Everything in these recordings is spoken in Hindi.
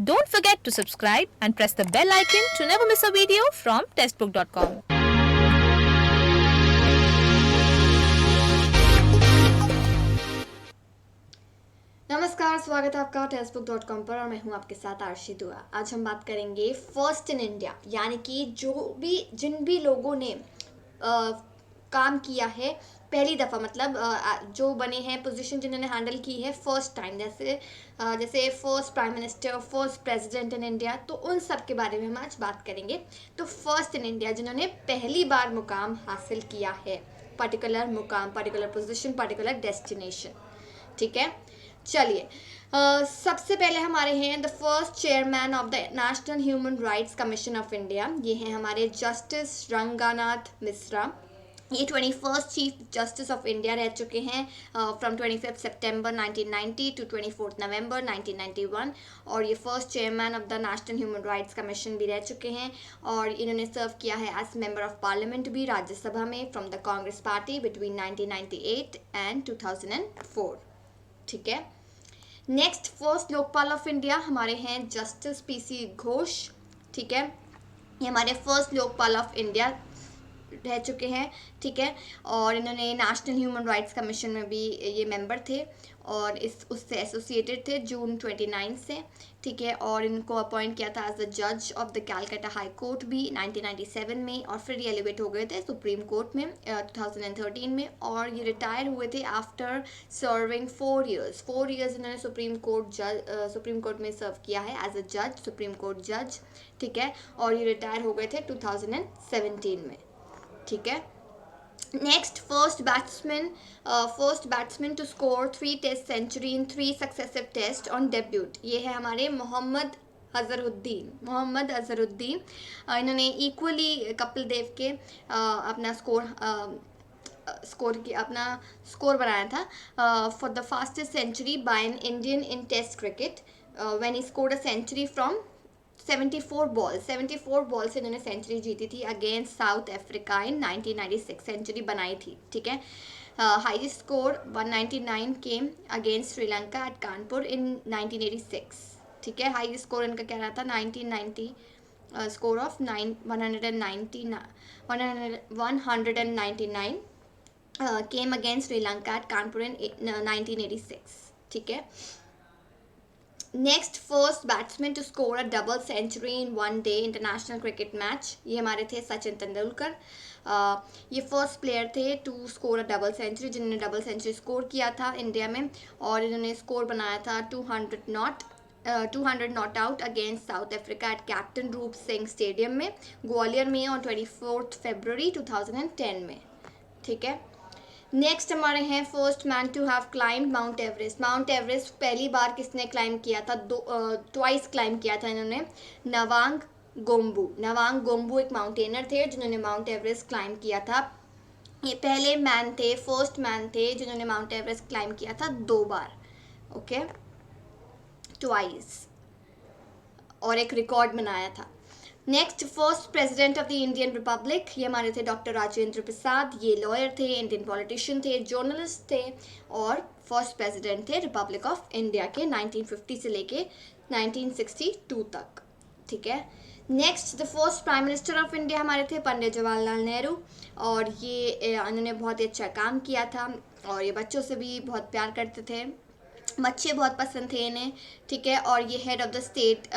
Don't forget to subscribe and press the bell icon to never miss a video from testbook.com. नमस्कार, स्वागत है आपका टेक्स्टबुक.com पर और मैं हूं आपके साथ आरशी दुआ। आज हम बात करेंगे फर्स्ट इन इंडिया, यानी कि जिन भी लोगों ने काम किया है पहली दफ़ा, मतलब जो बने हैं पोजीशन जिन्होंने हैंडल की है फर्स्ट टाइम, जैसे first prime minister, first president in India, तो उन सब के बारे में हम आज बात करेंगे। तो फर्स्ट इन इंडिया जिन्होंने पहली बार मुकाम हासिल किया है, पर्टिकुलर मुकाम, पर्टिकुलर पोजीशन, पर्टिकुलर डेस्टिनेशन। ठीक है, चलिए सबसे पहले हमारे हैं the first chairman of the national human rights commission of India. ये हैं हमारे जस्टिस रंगानाथ मिश्रा। ये 21st chief justice of India रह चुके हैं फ्रॉम 25 सितंबर 1990 टू 24 नवंबर 1991, और ये first chairman of the national human rights commission भी रह चुके हैं। और इन्होंने सर्व किया है एज मेंबर ऑफ पार्लियामेंट भी राज्यसभा में from the Congress party between 1998 and 2004। ठीक है, next first Lokpal of India हमारे हैं जस्टिस पीसी घोष। ठीक है, ये हमारे फर्स्ट लोकपाल ऑफ इंडिया रह चुके हैं। ठीक है, और इन्होंने नेशनल ह्यूमन राइट्स कमीशन में भी ये मेंबर थे और उससे एसोसिएटेड थे जून 29 से। ठीक है, और इनको अपॉइंट किया था एज द जज of the Calcutta high court भी 1997 में, और फिर ये एलिवेट हो गए थे सुप्रीम कोर्ट में 2013 में, और ये रिटायर हुए थे आफ्टर सर्विंग 4 ईयर्स इन्होंने सुप्रीम कोर्ट में सर्व किया है एज अ जज, सुप्रीम कोर्ट जज। ठीक है, और ये रिटायर हो गए थे 2017 में। ठीक है, next first batsman to score 3 test century in 3 successive test on debut. ये है हमारे मोहम्मद अजहरुद्दीन। इन्होंने इक्वली कपिल देव के अपना स्कोर बनाया था for the fastest century by an Indian in test cricket when he scored a century from 74 ball से इन्होंने सेंचुरी जीती थी against South Africa in 1996, century बनाई थी। ठीक है, highest score 199 came against Sri Lanka at Kanpur in 1986। ठीक है, हाईएस्ट स्कोर इनका क्या रहा था 1990, score of 199 came against Sri Lanka at Kanpur in 1986। ठीक है, next first batsman to score a double century in 1 day international cricket match, ये हमारे थे सचिन तेंदुलकर। ये फर्स्ट प्लेयर थे to score a double century जिन्होंने डबल सेंचुरी स्कोर किया था इंडिया में, और इन्होंने स्कोर बनाया था 200 not out against South Africa at captain Roop Singh stadium में ग्वालियर में ऑन 24 फरवरी 2010 में। ठीक है, नेक्स्ट हमारे हैं first man to have climbed Mount Everest पहली बार किसने क्लाइम किया था, ट्वाइस क्लाइम किया था इन्होंने, नवांग गोम्बू एक माउंटेनर थे जिन्होंने माउंट एवरेस्ट क्लाइम किया था। ये पहले फर्स्ट मैन थे जिन्होंने माउंट एवरेस्ट क्लाइम किया था 2 बार। ओके, ट्वाइस, और एक रिकॉर्ड बनाया था। Next first president of the Indian Republic, ये हमारे थे डॉक्टर राजेंद्र प्रसाद। ये लॉयर थे, इंडियन पॉलिटिशियन थे, जर्नलिस्ट थे, और फर्स्ट प्रेसिडेंट थे रिपब्लिक ऑफ इंडिया के 1950 से लेके 1962 तक। ठीक है, next the first prime minister of India हमारे थे पंडित जवाहरलाल नेहरू, और ये इन्होंने बहुत ही अच्छा काम किया था, और ये बच्चों से भी बहुत प्यार करते थे, बच्चे बहुत पसंद थे इन्हें। ठीक है, और ये हेड ऑफ द स्टेट,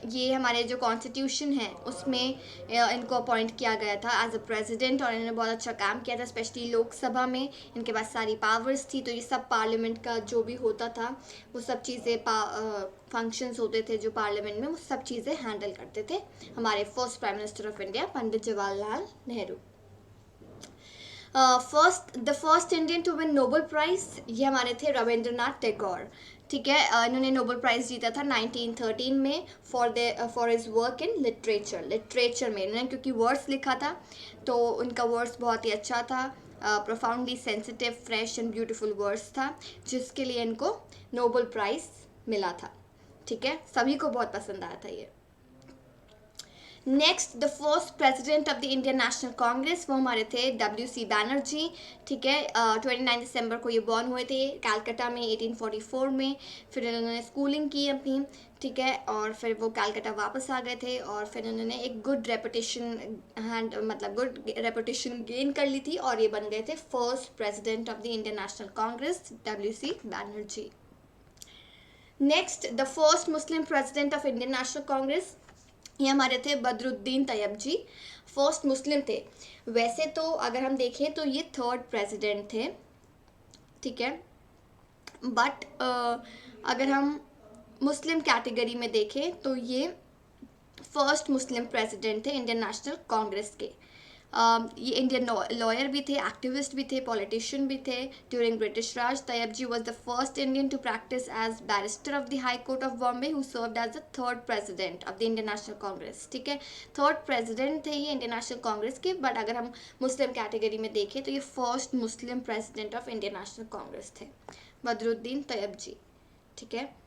ये हमारे जो कॉन्स्टिट्यूशन है उसमें इनको अपॉइंट किया गया था एज अ प्रेसिडेंट, और इन्होंने बहुत अच्छा काम किया था, स्पेशली लोकसभा में इनके पास सारी पावर्स थी। तो ये सब पार्लियामेंट का जो भी होता था वो सब चीज़ें फंक्शंस होते थे जो पार्लियामेंट में, वो सब चीज़ें हैंडल करते थे हमारे first prime minister of India Pandit Jawaharlal Nehru. The first Indian to win Nobel prize, ये हमारे थे रविंद्रनाथ टैगोर। ठीक है, इन्होंने नोबेल प्राइज़ जीता था 1913 में for his work in literature में इन्होंने, क्योंकि वर्ड्स लिखा था तो उनका वर्ड्स बहुत ही अच्छा था, profoundly sensitive, fresh and beautiful words था, जिसके लिए इनको नोबेल प्राइज़ मिला था। ठीक है, सभी को बहुत पसंद आया था ये। Next the first president of the Indian national Congress, वो हमारे थे WC बैनर्जी, ठीक है। 29 दिसंबर को ये बॉर्न हुए थे कैलकाटा में 1844 में। फिर इन्होंने स्कूलिंग की अपनी, ठीक है, और फिर वो कैलकाटा वापस आ गए थे और फिर उन्होंने एक गुड रेपुटेशन गेन कर ली थी और ये बन गए थे first president of the Indian national Congress, WC Banerjee. Next the first Muslim president of Indian national Congress, ये हमारे थे बदरुद्दीन तैयब जी, फर्स्ट मुस्लिम थे। वैसे तो अगर हम देखें तो ये थर्ड प्रेसिडेंट थे, ठीक है, बट अगर हम मुस्लिम कैटेगरी में देखें तो ये फर्स्ट मुस्लिम प्रेसिडेंट थे इंडियन नेशनल कांग्रेस के। ये इंडियन लॉयर भी थे, एक्टिविस्ट भी थे, पॉलिटिशियन भी थे during British Raj. Tyab ji was the first Indian to practise as barrister of the high court of Bombay who served as the third president of the Indian national Congress, ठीक है। थर्ड प्रेसिडेंट थे ये इंडियन नेशनल कांग्रेस के, बट अगर हम मुस्लिम कैटेगरी में देखें तो ये first Muslim president of Indian national Congress थे, बदरुद्दीन तैयब जी, ठीक है।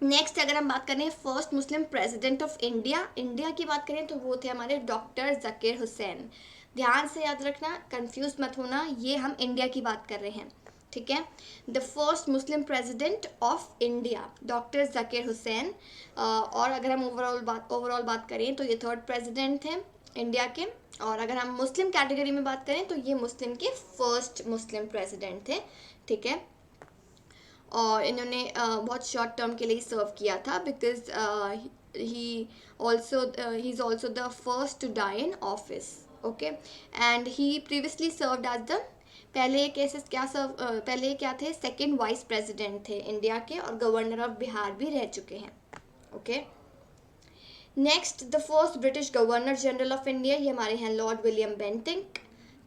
नेक्स्ट अगर हम बात करें first Muslim president of India की बात करें तो वो थे हमारे डॉक्टर ज़कीर हुसैन। ध्यान से याद रखना, कंफ्यूज मत होना, ये हम इंडिया की बात कर रहे हैं, ठीक है। The first Muslim president of India doctor Zakir Hussain. और अगर हम ओवरऑल बात करें तो ये थर्ड प्रेसिडेंट थे इंडिया के। और अगर हम मुस्लिम कैटेगरी में बात करें तो ये मुस्लिम के फर्स्ट मुस्लिम प्रेसिडेंट थे, ठीक है। और इन्होंने बहुत शॉर्ट टर्म के लिए सर्व किया था because he is also the first to die in office, okay. And he previously served as the पहले क्या थे, सेकेंड वाइस प्रेसिडेंट थे इंडिया के और गवर्नर ऑफ बिहार भी रह चुके हैं, okay. Next the first British governor general of India, ये हमारे हैं लॉर्ड विलियम बेंटिंक,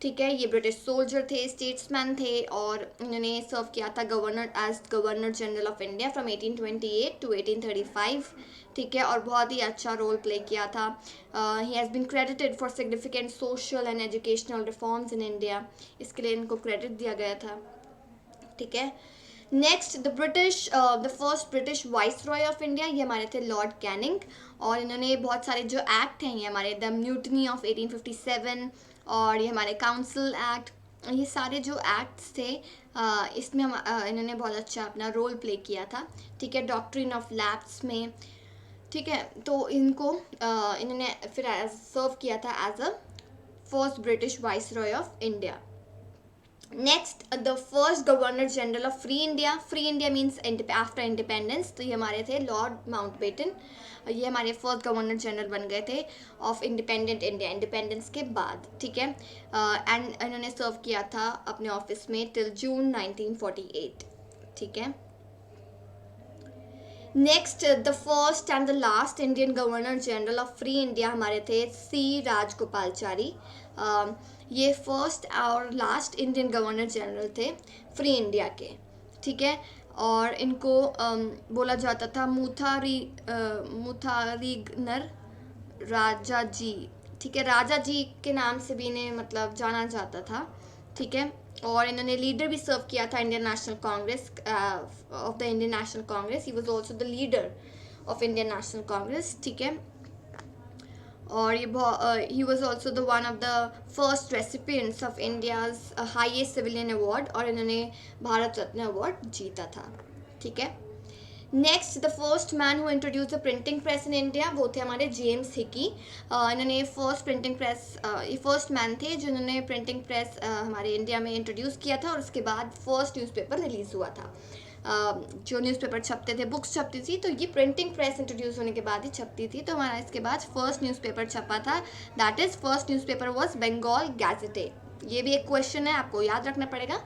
ठीक है। ये ब्रिटिश सोल्जर थे, स्टेट्समैन थे और इन्होंने सर्व किया था governor general of India from 1828 to 1835, ठीक है, और बहुत ही अच्छा रोल प्ले किया था। He has been credited for significant social and educational reforms in India, इसके लिए इनको क्रेडिट दिया गया था, ठीक है। Next the first British viceroy of India, ये हमारे थे लॉर्ड कैनिंग और इन्होंने बहुत सारे जो एक्ट हैं ये हमारे द म्यूटनी ऑफ 1857 और ये हमारे काउंसिल एक्ट, ये सारे जो एक्ट्स थे इसमें इन्होंने बहुत अच्छा अपना रोल प्ले किया था, ठीक है, डॉक्ट्रिन ऑफ लैप्स में, ठीक है। तो इनको इन्होंने फिर सर्व किया था as a first British viceroy of India. Next the first governor general of free India means after independence, तो ये हमारे थे लॉर्ड माउंटबेटन। ये हमारे फर्स्ट गवर्नर जनरल बन गए थे ऑफ इंडिपेंडेंट इंडिया, इंडिपेंडेंस के बाद, ठीक है। एंड इन्होंने सर्व किया था अपने ऑफिस में टिल जून 1948, ठीक है। Next the first and the last Indian governor general of free India हमारे थे C राजगोपालचारी। ये फर्स्ट और लास्ट इंडियन गवर्नर जनरल थे फ्री इंडिया के, ठीक है। और इनको बोला जाता था मुथारीगनर राजा जी, ठीक है, राजा जी के नाम से भी इन्हें मतलब जाना जाता था, ठीक है। और इन्होंने लीडर भी सर्व किया था Indian national Congress of the Indian national Congress, he was also the leader of Indian national Congress, ठीक है। और ये he was also the one of the first recipients of India's highest civilian award और इन्होंने भारत रत्न अवार्ड जीता था, ठीक है। Next the first man who introduce the printing press in India, वो थे हमारे जेम्स हिकी। इन्होंने ये फर्स्ट मैन थे जिन्होंने प्रिंटिंग प्रेस हमारे इंडिया में इंट्रोड्यूस किया था और उसके बाद फर्स्ट न्यूज़पेपर रिलीज़ हुआ था। जो न्यूज़पेपर छपते थे, बुक्स छपती थी, तो ये प्रिंटिंग प्रेस इंट्रोड्यूस होने के बाद ही छपती थी। तो हमारा इसके बाद फर्स्ट न्यूज़पेपर छपा था, that is first newspaper was Bengal Gazette. ये भी एक क्वेश्चन है, आपको याद रखना पड़ेगा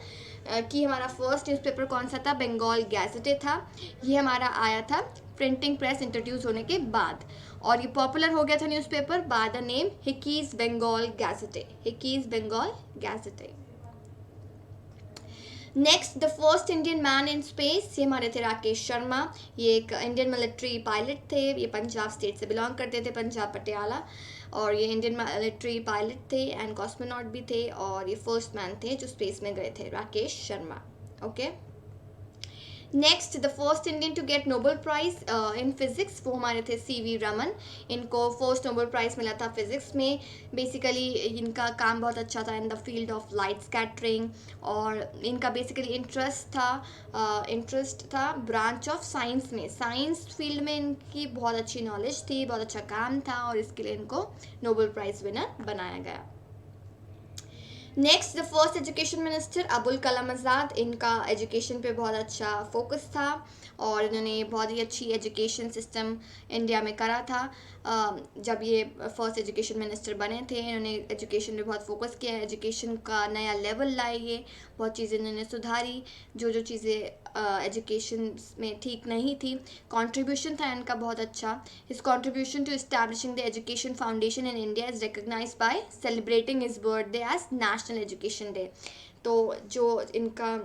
कि हमारा फर्स्ट न्यूज़पेपर कौन सा था, बंगाल गैजेटे था। ये हमारा आया था प्रिंटिंग प्रेस इंट्रोड्यूस होने के बाद और ये पॉपुलर हो गया था newspaper by the name Hicky's Bengal Gazette, Hicky's Bengal Gazette. Next the first Indian man in space, ये हमारे थे राकेश शर्मा। ये एक इंडियन मिलिट्री पायलट थे, ये पंजाब स्टेट से बिलोंग करते थे, पंजाब पटियाला, और ये इंडियन मिलिट्री पायलट थे एंड कॉस्मोनॉट भी थे और ये फर्स्ट मैन थे जो स्पेस में गए थे, Rakesh Sharma, okay. Next the first Indian to get Nobel prize in physics, वो हमारे थे सी.वी. रमन। इनको फर्स्ट नोबेल प्राइज मिला था फिजिक्स में। बेसिकली इनका काम बहुत अच्छा था in the field of light scattering, और इनका बेसिकली इंटरेस्ट था ब्रांच ऑफ साइंस में। साइंस फील्ड में इनकी बहुत अच्छी नॉलेज थी, बहुत अच्छा काम था, और इसके लिए इनको नोबेल प्राइज विनर बनाया गया। Next the first education minister Abul Kalam Azad. इनका एजुकेशन पे बहुत अच्छा फोकस था, और इन्होंने बहुत ही अच्छी एजुकेशन सिस्टम इंडिया में करा था। जब ये फर्स्ट एजुकेशन मिनिस्टर बने थे, इन्होंने एजुकेशन पे बहुत फोकस किया, एजुकेशन का नया लेवल लाए, ये बहुत चीज़ें इन्होंने सुधारी, जो चीज़ें एजुकेशन में ठीक नहीं थी। कंट्रीब्यूशन था इनका बहुत अच्छा। His contribution to establishing the education foundation in India is recognised by celebrating his birthday as national education day. तो जो इनका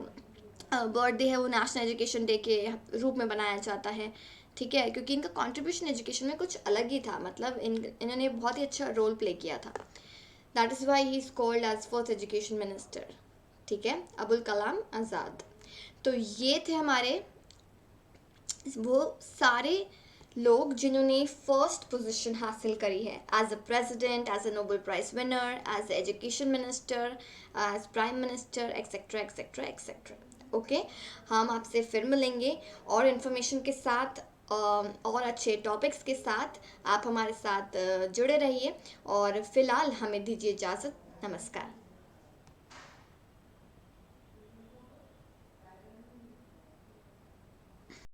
बर्थडे है वो नेशनल एजुकेशन डे के रूप में बनाया जाता है, ठीक है, क्योंकि इनका कंट्रीब्यूशन एजुकेशन में कुछ अलग ही था, मतलब इन्होंने बहुत ही अच्छा रोल प्ले किया था। That is why he is called as first education minister, ठीक है, अबुल कलाम आज़ाद। तो ये थे हमारे वो सारे लोग जिन्होंने फर्स्ट पोजीशन हासिल करी है as a president, as a Nobel prize winner, as a education minister, as prime minister, etcetera etcetera etcetera. Okay, हम आपसे फिर मिलेंगे और इन्फॉर्मेशन के साथ, और अच्छे टॉपिक्स के साथ। आप हमारे साथ जुड़े रहिए, और फिलहाल हमें दीजिए इजाज़त। नमस्कार।